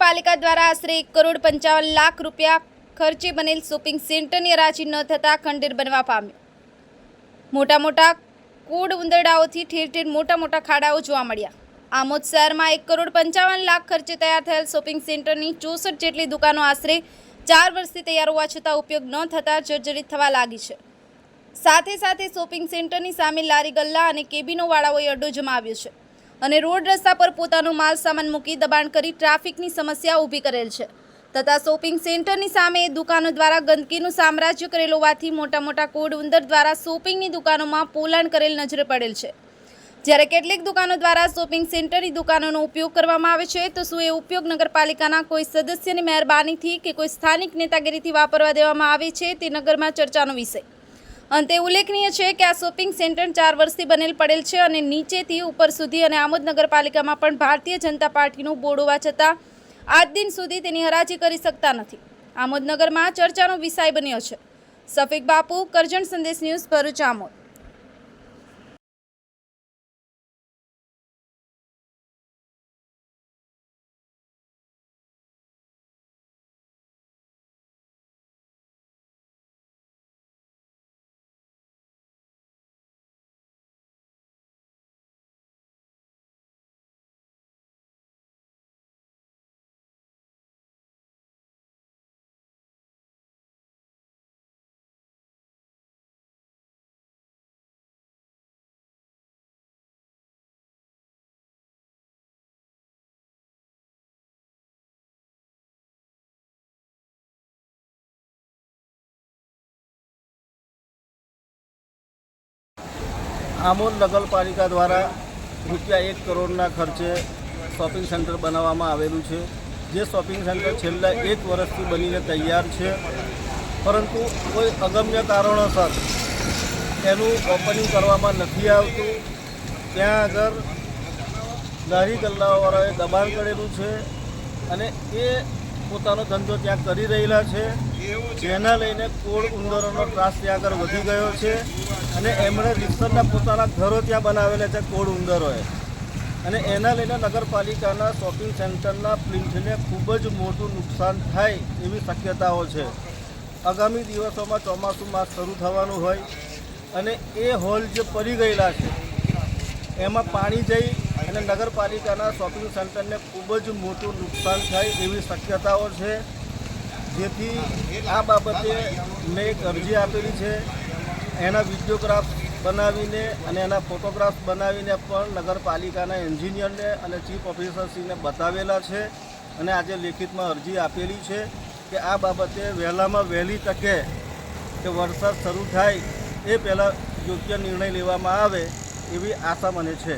નગરપાલિકા દ્વારા આશરે 1,55,00,000 રૂપિયા ખર્ચે બનેલ શોપિંગ સેન્ટરની હરાજી ન થતાં ખંડેર બનવા પામ્યું। મોટા કૂડ ઉંદરડાઓથી ઠેર ઠેર મોટા ખાડાઓ જોવા મળ્યા। આમોદ શહેરમાં 1,55,00,000 ખર્ચે તૈયાર થયેલ શોપિંગ સેન્ટરની 64 જેટલી દુકાનો આશરે 4 વર્ષથી તૈયાર હોવા છતાં ઉપયોગ ન થતાં જર્જરિત થવા લાગી છે। સાથે શોપિંગ સેન્ટરની સામે લારી ગલ્લા અને કેબિનોવાળાઓએ અડ્ડો જમાવ્યો છે અને રોડ રસ્તા પર પોતાનો માલ સામાન મૂકી દબાણ કરી ટ્રાફિકની સમસ્યા ઊભી કરેલ છે તથા શોપિંગ સેન્ટરની સામે દુકાનો દ્વારા ગંદકીનું સામ્રાજ્ય કરેલ હોવાથી મોટા કૂડ ઉંદર દ્વારા શોપિંગની દુકાનોમાં પોલાણ કરેલ નજરે પડેલ છે। જ્યારે કેટલીક દુકાનો દ્વારા શોપિંગ સેન્ટરની દુકાનોનો ઉપયોગ કરવામાં આવે છે તો શું એ ઉપયોગ નગરપાલિકાના કોઈ સદસ્યની મહેરબાનીથી કે કોઈ સ્થાનિક નેતાગીરીથી વાપરવા દેવામાં આવે છે તે નગરમાં ચર્ચાનો વિષય। અંતે ઉલ્લેખનીય છે કે આ શોપિંગ સેન્ટર 4 વર્ષથી બનેલ પડેલ છે અને નીચેથી ઉપર સુધી અને આમોદ નગરપાલિકામાં પણ ભારતીય જનતા પાર્ટીનું બોર્ડ હોવા છતાં આજ દિન સુધી તેની હરાજી કરી શકતા નથી। આમોદ નગરમાં ચર્ચાનો વિષય બન્યો છે। સફીક બાપુ, કરજણ સંદેશ ન્યૂઝ, ભરૂચ, આમોદ। આમોદ નગરપાલિકા દ્વારા રૂપિયા 1 કરોડના ખર્ચે શોપિંગ સેન્ટર બનાવવામાં આવેલું છે। જે શોપિંગ સેન્ટર છેલ્લા 1 વર્ષથી બનીને તૈયાર છે, પરંતુ કોઈ અગમ્ય કારણોસર એનું ઓપનિંગ કરવામાં નથી આવતું। ત્યાં આગળ લારી ગલ્લાવાળાએ દબાણ કરેલું છે અને એ પોતાનો ધંધો ત્યાં કરી રહેલા છે, જેના લઈને કોળ ઉંદરોનો ત્રાસ ત્યાં આગળ વધી ગયો છે અને એમણે રીતસરના પોતાના ઘરો ત્યાં બનાવેલા છે કોળ ઉંદરોએ, અને એના લઈને નગરપાલિકાના શોપિંગ સેન્ટરના પ્લિન્થને ખૂબ જ મોટું નુકસાન થાય એવી શક્યતાઓ છે। આગામી દિવસોમાં ચોમાસું માસ શરૂ થવાનું હોય અને એ હોલ જે પડી ગયેલા છે એમાં પાણી જઈ અને નગરપાલિકાના શોપિંગ સેન્ટરને ખૂબ જ મોટું નુકસાન થાય એવી શક્યતાઓ છે। જેથી આ બાબતે મેં એક અરજી આપેલી છે, એના વિડીયોગ્રાફ બનાવીને અને એના ફોટોગ્રાફ બનાવીને પણ નગરપાલિકાના એન્જિનિયરને અને ચીફ ઓફિસરશ્રીને બતાવેલા છે અને આજે લેખિતમાં અરજી આપેલી છે કે આ બાબતે વહેલામાં વહેલી તકે કે વરસાદ શરૂ થાય એ પહેલાં યોગ્ય નિર્ણય લેવામાં આવે એવી આશા મને છે।